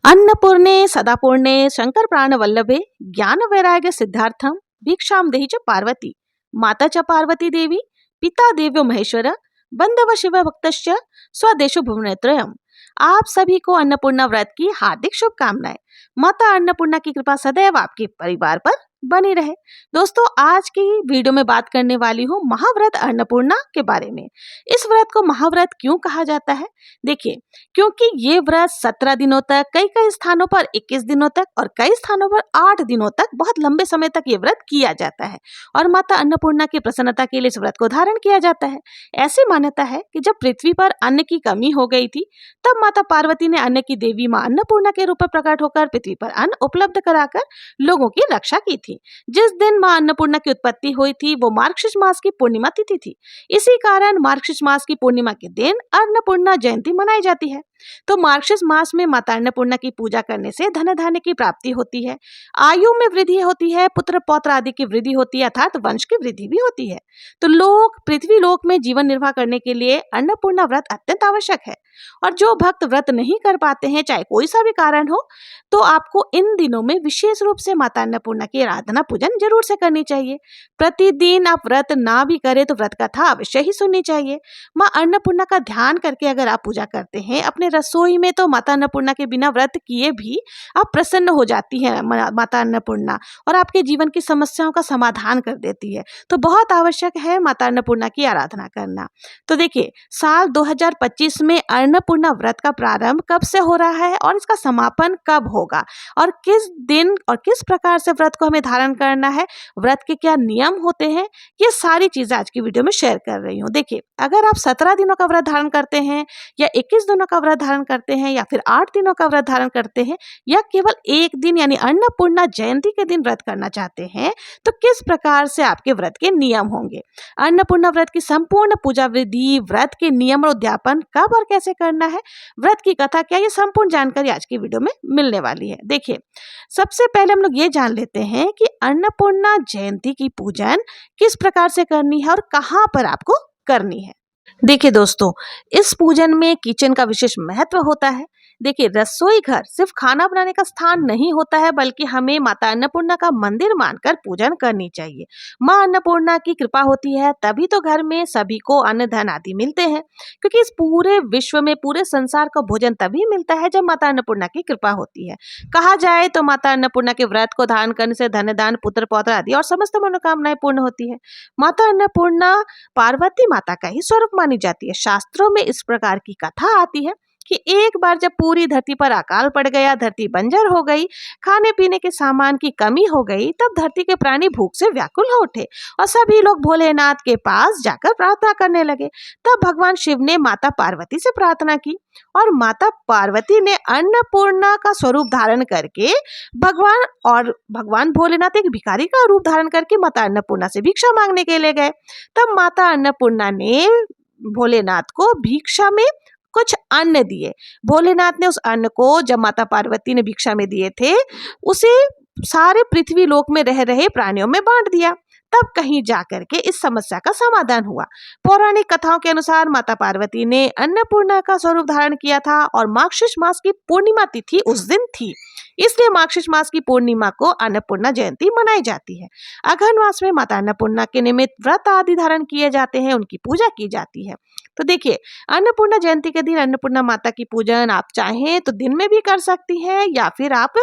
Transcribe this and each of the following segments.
अन्नपूर्णे सदापूर्णे शंकर प्राणवल्लभे ज्ञान वैराग्य सिद्धार्थम भिक्षाम देहि च पार्वती माता च पार्वती देवी पिता देव्यो महेश्वर बंधव शिव भक्तश्च स्वदेशो भुवनेत्रयम्। आप सभी को अन्नपूर्णा व्रत की हार्दिक शुभकामनाएं। माता अन्नपूर्णा की कृपा सदैव आपके परिवार पर बनी रहे। दोस्तों, आज की वीडियो में बात करने वाली हूँ महाव्रत अन्नपूर्णा के बारे में। इस व्रत को महाव्रत क्यों कहा जाता है? देखिए, क्योंकि ये व्रत 17 दिनों तक, कई कई स्थानों पर 21 दिनों तक और कई स्थानों पर 8 दिनों तक, बहुत लंबे समय तक ये व्रत किया जाता है और माता अन्नपूर्णा की प्रसन्नता के लिए इस व्रत को धारण किया जाता है। ऐसी मान्यता है कि जब पृथ्वी पर अन्न की कमी हो गई थी, तब माता पार्वती ने अन्न की देवी मां अन्नपूर्णा के रूप में प्रकट होकर पृथ्वी पर अन्न उपलब्ध कराकर लोगों की रक्षा की थी। जिस दिन मां अन्नपूर्णा की उत्पत्ति हुई थी वो मार्गशीर्ष मास की पूर्णिमा तिथि थी। इसी कारण मार्गशीर्ष मास की पूर्णिमा के दिन अन्नपूर्णा जयंती मनाई जाती है। तो मार्गशीर्ष मास में माता अन्नपूर्णा की पूजा करने से धन धान्य की प्राप्ति होती है, आयु में वृद्धि होती है, पुत्र पौत्र आदि की वृद्धि होती है, अर्थात वंश की वृद्धि भी होती है। तो लोग पृथ्वी लोक में जीवन निर्वाह करने के लिए अन्नपूर्णा व्रत अत्यंत आवश्यक है। और जो भक्त व्रत नहीं कर पाते हैं, चाहे कोई सा भी कारण हो, तो आपको इन दिनों में विशेष रूप से माता अन्नपूर्णा की आराधना पूजन जरूर से करनी चाहिए। प्रतिदिन आप व्रत ना भी करें तो व्रत कथा अवश्य ही सुननी चाहिए। माँ अन्नपूर्णा का ध्यान करके अगर आप पूजा करते हैं अपने रसोई में, तो माता अन्नपूर्णा के बिना व्रत किए भी आप प्रसन्न हो जाती है माता अन्नपूर्णा, और आपके जीवन की समस्याओं का समाधान कर देती है। तो बहुत आवश्यक है माता अन्नपूर्णा की आराधना करना। तो देखिए, साल 2025 में अन्नपूर्णा व्रत का प्रारंभ कब से हो रहा है और इसका समापन कब होगा, और किस दिन और किस प्रकार से व्रत को हमें धारण करना है, व्रत के क्या नियम होते हैं, ये सारी चीजें आज की वीडियो में शेयर कर रही हूँ। देखिए, अगर आप 17 दिनों का व्रत धारण करते हैं या 21 दिनों का व्रत धारण करते हैं या फिर 8 दिनों का व्रत धारण करते हैं या केवल एक दिन यानी अन्नपूर्णा जयंती के दिन व्रत करना चाहते हैं, तो किस प्रकार से आपके व्रत के नियम होंगे, अन्नपूर्णा व्रत की संपूर्ण पूजा विधि, व्रत के नियम और उद्यापन कब और कैसे करना है, व्रत की कथा क्या, ये संपूर्ण जानकारी आज की वीडियो में मिलने वाली है। देखिए, सबसे पहले हम लोग ये जान लेते हैं कि अन्नपूर्णा जयंती की पूजन किस प्रकार से करनी है और कहाँ पर आपको करनी है। देखिए दोस्तों, इस पूजन में किचन का विशेष महत्व होता है। देखिए, रसोई घर सिर्फ खाना बनाने का स्थान नहीं होता है, बल्कि हमें माता अन्नपूर्णा का मंदिर मानकर पूजन करनी चाहिए। माँ अन्नपूर्णा की कृपा होती है तभी तो घर में सभी को अन्न धन आदि मिलते हैं, क्योंकि इस पूरे विश्व में, पूरे संसार को भोजन तभी मिलता है जब माता अन्नपूर्णा की कृपा होती है। कहा जाए तो माता अन्नपूर्णा के व्रत को धारण करने से धन दान, पुत्र पौत्र आदि और समस्त मनोकामनाएं पूर्ण होती है। माता अन्नपूर्णा पार्वती माता का ही स्वरूप मानी जाती है। शास्त्रों में इस प्रकार की कथा आती है कि एक बार जब पूरी धरती पर अकाल पड़ गया, धरती बंजर हो गई, खाने पीने के सामान की कमी हो गई, तब धरती के प्राणी भूख से व्याकुल हो उठे और सभी लोग भोलेनाथ के पास जाकर प्रार्थना करने लगे। तब भगवान शिव ने माता पार्वती से प्रार्थना की और माता पार्वती ने अन्नपूर्णा का स्वरूप धारण करके भगवान भोलेनाथ एक भिखारी का रूप धारण करके माता अन्नपूर्णा से भिक्षा मांगने के लिए गए। तब माता अन्नपूर्णा ने भोलेनाथ को भिक्षा में कुछ अन्न दिए। भोलेनाथ ने उस अन्न को जब माता पार्वती ने भिक्षा में दिए थे, उसे सारे पृथ्वी लोक में रह रहे प्राणियों में बांट दिया। तब कहीं जाकर के इस समस्या का समाधान हुआ। पौराणिक कथाओं के अनुसार माता पार्वती ने अन्नपूर्णा का स्वरूप धारण किया था और मार्गशीर्ष मास की पूर्णिमा तिथि उस दिन थी, इसलिए मार्गशीर्ष मास की पूर्णिमा को अन्नपूर्णा जयंती मनाई जाती है। अघन मास में माता अन्नपूर्णा के निमित्त व्रत आदि धारण किए जाते हैं, उनकी पूजा की जाती है। तो देखिए, अन्नपूर्णा जयंती के दिन अन्नपूर्णा माता की पूजन आप चाहें तो दिन में भी कर सकती हैं, या फिर आप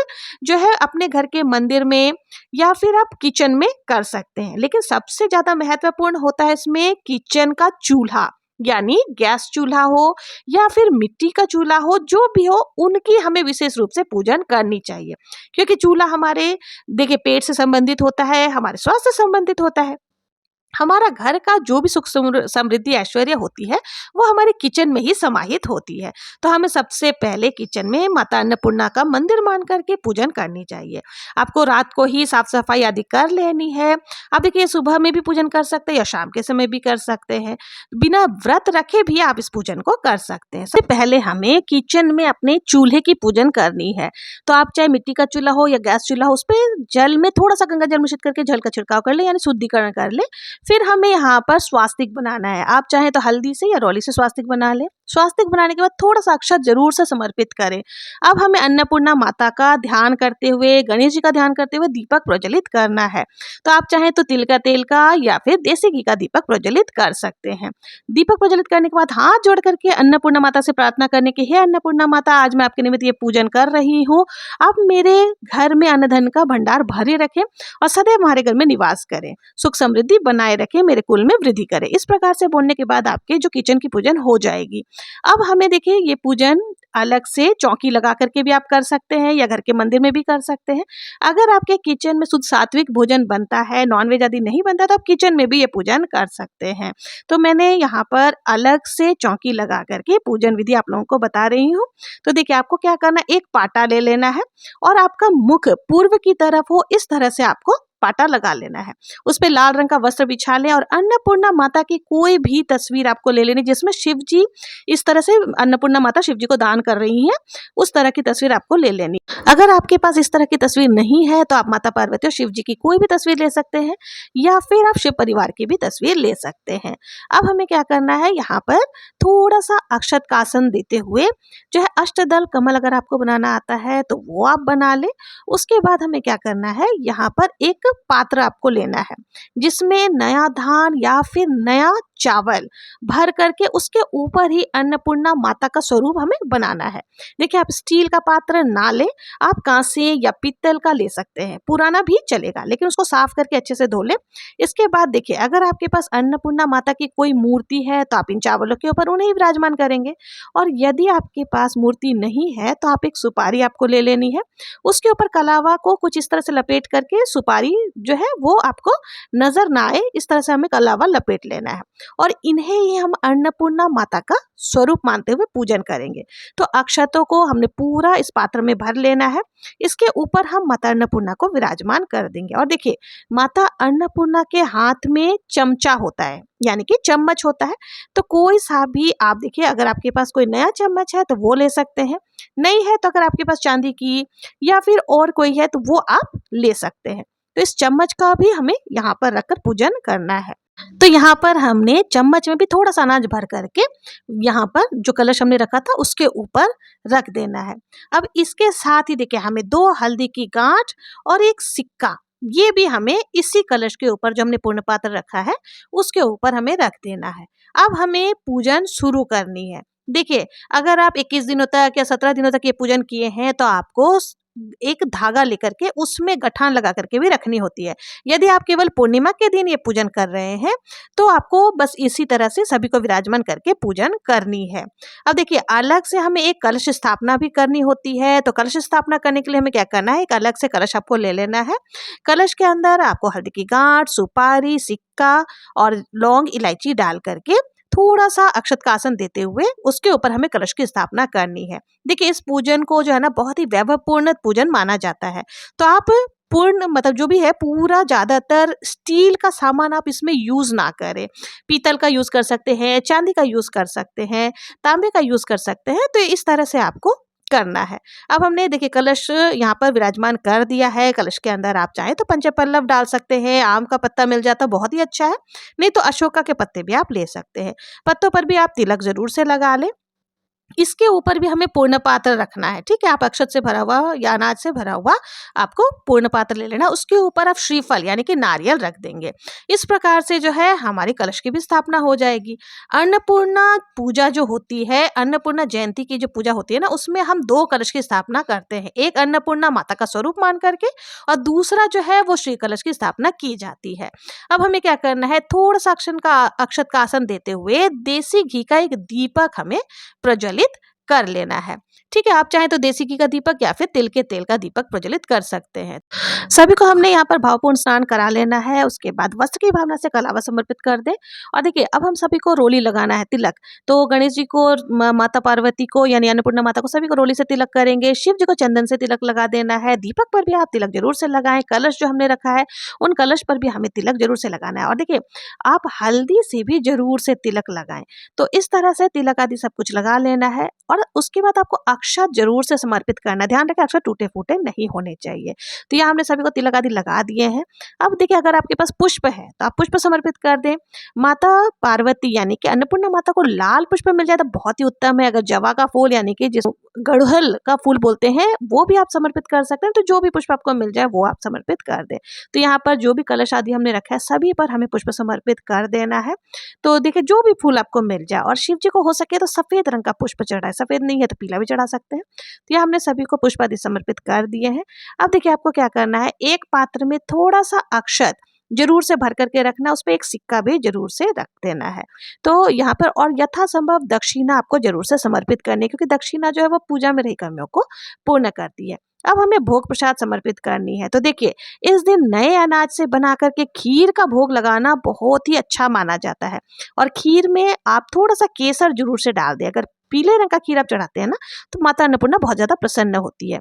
जो है अपने घर के मंदिर में या फिर आप किचन में कर सकते हैं। लेकिन सबसे ज्यादा महत्वपूर्ण होता है इसमें किचन का चूल्हा, यानी गैस चूल्हा हो या फिर मिट्टी का चूल्हा हो, जो भी हो, उनकी हमें विशेष रूप से पूजन करनी चाहिए। क्योंकि चूल्हा हमारे देखिए पेट से संबंधित होता है, हमारे स्वास्थ्य से संबंधित होता है। हमारा घर का जो भी सुख समृद्धि ऐश्वर्य होती है वो हमारे किचन में ही समाहित होती है। तो हमें सबसे पहले किचन में माता अन्नपूर्णा का मंदिर मान करके पूजन करनी चाहिए। आपको रात को ही साफ सफाई आदि कर लेनी है। आप देखिए, सुबह में भी पूजन कर सकते हैं या शाम के समय भी कर सकते हैं, बिना व्रत रखे भी आप इस पूजन को कर सकते हैं। सबसे पहले हमें किचन में अपने चूल्हे की पूजन करनी है। तो आप चाहे मिट्टी का चूल्हा हो या गैस चूल्हा हो, उस पर जल में थोड़ा सा गंगा जल मिश्रित करके जल का छिड़काव कर ले, यानी शुद्धिकरण कर ले। फिर हमें यहाँ पर स्वास्तिक बनाना है। आप चाहें तो हल्दी से या रोली से स्वास्तिक बना ले, स्वास्तिक बनाने के बाद थोड़ा सा अक्षत जरूर से समर्पित करें। अब हमें अन्नपूर्णा माता का ध्यान करते हुए, गणेश जी का ध्यान करते हुए दीपक प्रज्वलित करना है। तो आप चाहें तो तिल का तेल का या फिर देसी घी का दीपक प्रज्वलित कर सकते हैं। दीपक प्रज्वलित करने के बाद हाथ जोड़ करके अन्नपूर्णा माता से प्रार्थना करने की, हे अन्नपूर्णा माता, आज मैं आपके निमित्त ये पूजन कर रही हूँ। आप मेरे घर में अन्न धन का भंडार भरे रखें और सदैव हमारे घर में निवास करें, सुख समृद्धि बनाए रखें, मेरे कुल में वृद्धि करें। इस प्रकार से बोलने के बाद आपके जो किचन की पूजन हो जाएगी। अब हमें देखिए ये पूजन अलग से चौकी लगा करके भी आप कर सकते हैं या घर के मंदिर में भी कर सकते हैं। अगर आपके किचन में शुद्ध सात्विक भोजन बनता है, नॉनवेज आदि नहीं बनता, तो आप किचन में भी ये पूजन कर सकते हैं। तो मैंने यहाँ पर अलग से चौकी लगा करके पूजन विधि आप लोगों को बता रही हूँ। तो देखिए आपको क्या करना है, एक पाटा ले लेना है और आपका मुख पूर्व की तरफ हो, इस तरह से आपको पाटा लगा लेना है। उस पे लाल रंग का वस्त्र बिछा लें और अन्नपूर्णा माता की कोई भी तस्वीर आपको ले लेनी जिसमें शिव जी, इस तरह से अन्नपूर्णा माता शिव जी को दान कर रही हैं, उस तरह की तस्वीर आपको ले लेनी। अगर आपके पास इस तरह की तस्वीर नहीं है तो आप माता पार्वती और शिव जी की कोई भी तस्वीर ले सकते हैं या फिर आप शिव परिवार की भी तस्वीर ले सकते हैं। अब हमें क्या करना है, यहाँ पर थोड़ा सा अक्षत का आसन देते हुए जो है अष्टदल कमल अगर आपको बनाना आता है तो वो आप बना ले। उसके बाद हमें क्या करना है, यहाँ पर एक पात्र आपको लेना है जिसमें नया धान या फिर नया चावल भर करके उसके ऊपर ही अन्नपूर्णा माता का स्वरूप हमें बनाना है। देखिए आप स्टील का पात्र ना ले, आप कांसे या पीतल का ले सकते हैं, पुराना भी चलेगा, लेकिन उसको साफ करके अच्छे से धो ले। इसके बाद देखिए अगर आपके पास अन्नपूर्णा माता की कोई मूर्ति है तो आप इन चावलों के ऊपर उन्हें विराजमान करेंगे, और यदि आपके पास मूर्ति नहीं है तो आप एक सुपारी आपको ले लेनी है, उसके ऊपर कलावा को कुछ इस तरह से लपेट करके सुपारी जो है वो आपको नजर ना आए, इस तरह से हमें कलावा लपेट लेना है और इन्हें ही हम अन्नपूर्णा माता का स्वरूप मानते हुए पूजन करेंगे। तो अक्षतों को हमने पूरा इस पात्र में भर लेना है, इसके ऊपर हम माता अन्नपूर्णा को विराजमान कर देंगे। और देखिए माता अन्नपूर्णा के हाथ में चमचा होता है, यानी कि चम्मच होता है, तो कोई सा भी आप देखिए अगर आपके पास कोई नया चम्मच है तो वो ले सकते हैं, नहीं है तो अगर आपके पास चांदी की या फिर और कोई है तो वो आप ले सकते हैं। तो इस चम्मच का भी हमें यहाँ पर रखकर पूजन करना है। तो यहाँ पर हमने चम्मच में भी थोड़ा सा अनाज भर करके यहाँ पर जो कलश हमने रखा था उसके ऊपर रख देना है। अब इसके साथ ही देखिए हमें 2 हल्दी की गांठ और एक सिक्का, ये भी हमें इसी कलश के ऊपर जो हमने पूर्ण पात्र रखा है उसके ऊपर हमें रख देना है। अब हमें पूजन शुरू करनी है। देखिए अगर आप 21 दिनों तक या 17 दिनों तक ये पूजन किए हैं तो आपको एक धागा लेकर के उसमें गठान लगा करके भी रखनी होती है। यदि आप केवल पूर्णिमा के दिन ये पूजन कर रहे हैं तो आपको बस इसी तरह से सभी को विराजमान करके पूजन करनी है। अब देखिए अलग से हमें एक कलश स्थापना भी करनी होती है, तो कलश स्थापना करने के लिए हमें क्या करना है, एक अलग से कलश आपको ले लेना है। कलश के अंदर आपको हल्दी की गांठ, सुपारी, सिक्का और लौंग, इलायची डाल करके थोड़ा सा अक्षत का आसन देते हुए उसके ऊपर हमें कलश की स्थापना करनी है। देखिए इस पूजन को जो है ना बहुत ही वैभवपूर्ण पूजन माना जाता है, तो आप पूर्ण मतलब जो भी है पूरा ज्यादातर स्टील का सामान आप इसमें यूज ना करें, पीतल का यूज कर सकते हैं, चांदी का यूज कर सकते हैं, तांबे का यूज कर सकते हैं। तो इस तरह से आपको करना है। अब हमने देखिए कलश यहाँ पर विराजमान कर दिया है। कलश के अंदर आप चाहे तो पंचपल्लव डाल सकते हैं, आम का पत्ता मिल जाता बहुत ही अच्छा है, नहीं तो अशोका के पत्ते भी आप ले सकते हैं। पत्तों पर भी आप तिलक जरूर से लगा लें। इसके ऊपर भी हमें पूर्ण पात्र रखना है, ठीक है। आप अक्षत से भरा हुआ या अनाज से भरा हुआ आपको पूर्ण पात्र ले लेना, उसके ऊपर आप श्रीफल यानी कि नारियल रख देंगे। इस प्रकार से जो है हमारी कलश की भी स्थापना हो जाएगी। अन्नपूर्णा पूजा जो होती है, अन्नपूर्णा जयंती की जो पूजा होती है ना, उसमें हम 2 कलश की स्थापना करते हैं, एक अन्नपूर्णा माता का स्वरूप मान करके और दूसरा जो है वो श्री कलश की स्थापना की जाती है। अब हमें क्या करना है, थोड़ा सा अक्षत का आसन देते हुए देसी घी का एक दीपक हमें प्रज्वलित कर लेना है, ठीक है। आप चाहें तो देसी घी का दीपक या फिर तिल के तेल का दीपक प्रज्वलित कर सकते हैं। सभी को हमने यहाँ पर भावपूर्ण स्नान करा लेना है। उसके बाद वस्त्र की भावना से कलावा समर्पित कर दे। और देखिए अब हम सभी को रोली लगाना है, तिलक। तो गणेश जी को, माता पार्वती को यानी अन्नपूर्णा माता को, सभी को रोली से तिलक करेंगे। शिव जी को चंदन से तिलक लगा देना है। दीपक पर भी आप तिलक जरूर से लगाएं। कलश जो हमने रखा है उन कलश पर भी हमें तिलक जरूर से लगाना है। और देखिए आप हल्दी से भी जरूर से तिलक लगाएं। तो इस तरह से तिलक आदि सब कुछ लगा लेना है और उसके बाद आपको अक्षत जरूर से समर्पित करना। ध्यान रखें अक्षत टूटे फूटे नहीं होने चाहिए। तो यहाँ हमने सभी को तिलक आदि लगा दिए हैं। अब देखिए अगर आपके पास पुष्प है तो आप पुष्प समर्पित कर दें। माता पार्वती यानी कि अन्नपूर्णा माता को लाल पुष्प मिल जाए तो बहुत ही उत्तम है। अगर जवा का फूल यानी कि जिस गड़हल का फूल बोलते हैं वो भी आप समर्पित कर सकते हैं। तो जो भी पुष्प आपको मिल जाए वो आप समर्पित कर दें। तो यहाँ पर जो भी कलश आदि हमने रखा है सभी पर हमें पुष्प समर्पित कर देना है। तो देखिए जो भी फूल आपको मिल जाए, और शिव जी को हो सके तो सफेद रंग का पुष्प चढ़ाए, सफेद नहीं है तो पीला भी चढ़ा सकते हैं। तो यह हमने सभी को पुष्प आदि समर्पित कर दिए हैं। अब देखिए आपको क्या करना है, एक पात्र में थोड़ा सा अक्षत जरूर से भर करके रखना, उस पर एक सिक्का भी जरूर से रख देना है। तो यहाँ पर और यथासंभव दक्षिणा आपको जरूर से समर्पित करनी है, क्योंकि दक्षिणा जो है वो पूजा में रही कमियों को पूर्ण करती है। अब हमें भोग प्रसाद समर्पित करनी है। तो देखिए इस दिन नए अनाज से बना करके खीर का भोग लगाना बहुत ही अच्छा माना जाता है। और खीर में आप थोड़ा सा केसर जरूर से डाल दें। अगर पीले रंग का खीर आप चढ़ाते हैं ना तो माता अन्नपूर्णा बहुत ज्यादा प्रसन्न होती है।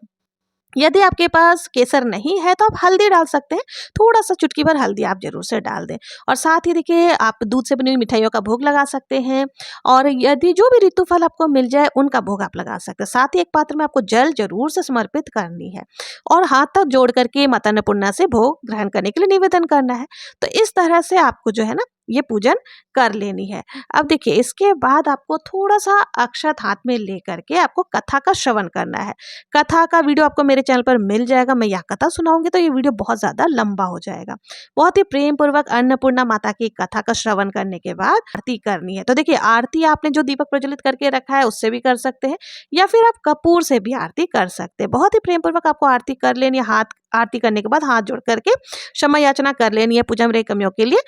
यदि आपके पास केसर नहीं है तो आप हल्दी डाल सकते हैं, थोड़ा सा चुटकी भर हल्दी आप जरूर से डाल दें। और साथ ही देखिए आप दूध से बनी हुई मिठाइयों का भोग लगा सकते हैं। और यदि जो भी ऋतु फल आपको मिल जाए उनका भोग आप लगा सकते हैं। साथ ही एक पात्र में आपको जल जरूर से समर्पित करनी है और हाथ तक जोड़ करके माता अन्नपूर्णा से भोग ग्रहण करने के लिए निवेदन करना है। तो इस तरह से आपको जो है ना ये पूजन कर लेनी है। अब देखिए इसके बाद आपको थोड़ा सा अक्षत हाथ में लेकर के आपको कथा का श्रवण करना है। कथा का वीडियो आपको मेरे चैनल पर मिल जाएगा। मैं यह कथा सुनाऊंगी तो ये वीडियो बहुत ज्यादा लंबा हो जाएगा। बहुत ही प्रेम पूर्वक अन्नपूर्णा माता की कथा का श्रवण करने के बाद आरती करनी है। तो देखिए आरती आपने जो दीपक प्रज्वलित करके रखा है उससे भी कर सकते हैं, या फिर आप कपूर से भी आरती कर सकते हैं। बहुत ही प्रेम पूर्वक आपको आरती कर लेनी है। हाथ आरती करने के बाद हाथ जोड़ करके क्षमा याचना कर लेनी है पूजा में रही कमियों के लिए।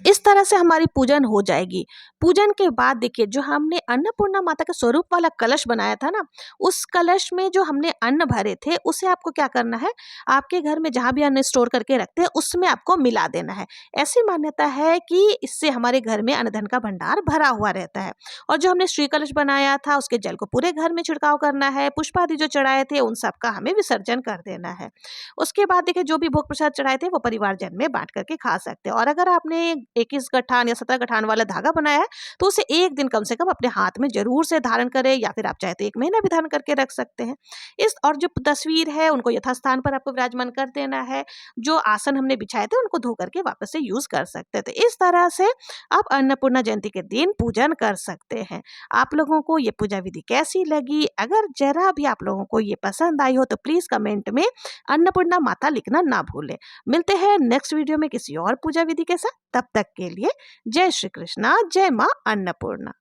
इस तरह से हमारी पूजन हो जाएगी। पूजन के बाद देखिए जो हमने अन्नपूर्णा माता के स्वरूप वाला कलश बनाया था ना, उस कलश में जो हमने अन्न भरे थे उसे आपको क्या करना है, आपके घर में जहां भी अन्न स्टोर करके रखते हैं उसमें आपको मिला देना है। ऐसी मान्यता है कि इससे हमारे घर में अन्नधन का भंडार भरा हुआ रहता है। और जो हमने श्री कलश बनाया था उसके जल को पूरे घर में छिड़काव करना है। पुष्प आदि जो चढ़ाए थे उन सब का हमें विसर्जन कर देना है। उसके बाद देखिए जो भी भोग प्रसाद चढ़ाए थे वो परिवारजन में बांट करके खा सकते हैं। और अगर आपने 21 गठान या 17 गठान वाला धागा बनाया है तो उसे एक दिन कम से कम अपने हाथ में जरूर से धारण करें, या फिर आप चाहे तो 1 महीना भी धारण करके रख सकते हैं। इस और जो तस्वीर है उनको यथास्थान पर आपको विराजमान कर देना है। जो आसन हमने बिछाए थे उनको धो करके वापस से यूज कर सकते हैं। तो इस तरह से आप अन्नपूर्णा जयंती के दिन पूजन कर सकते हैं। आप लोगों को ये पूजा विधि कैसी लगी? अगर जरा भी आप लोगों को ये पसंद आई हो तो प्लीज कमेंट में अन्नपूर्णा माता लिखना ना भूलें। मिलते हैं नेक्स्ट वीडियो में किसी और पूजा विधि के साथ। तब तक के लिए जय श्री कृष्णा, जय मां अन्नपूर्णा।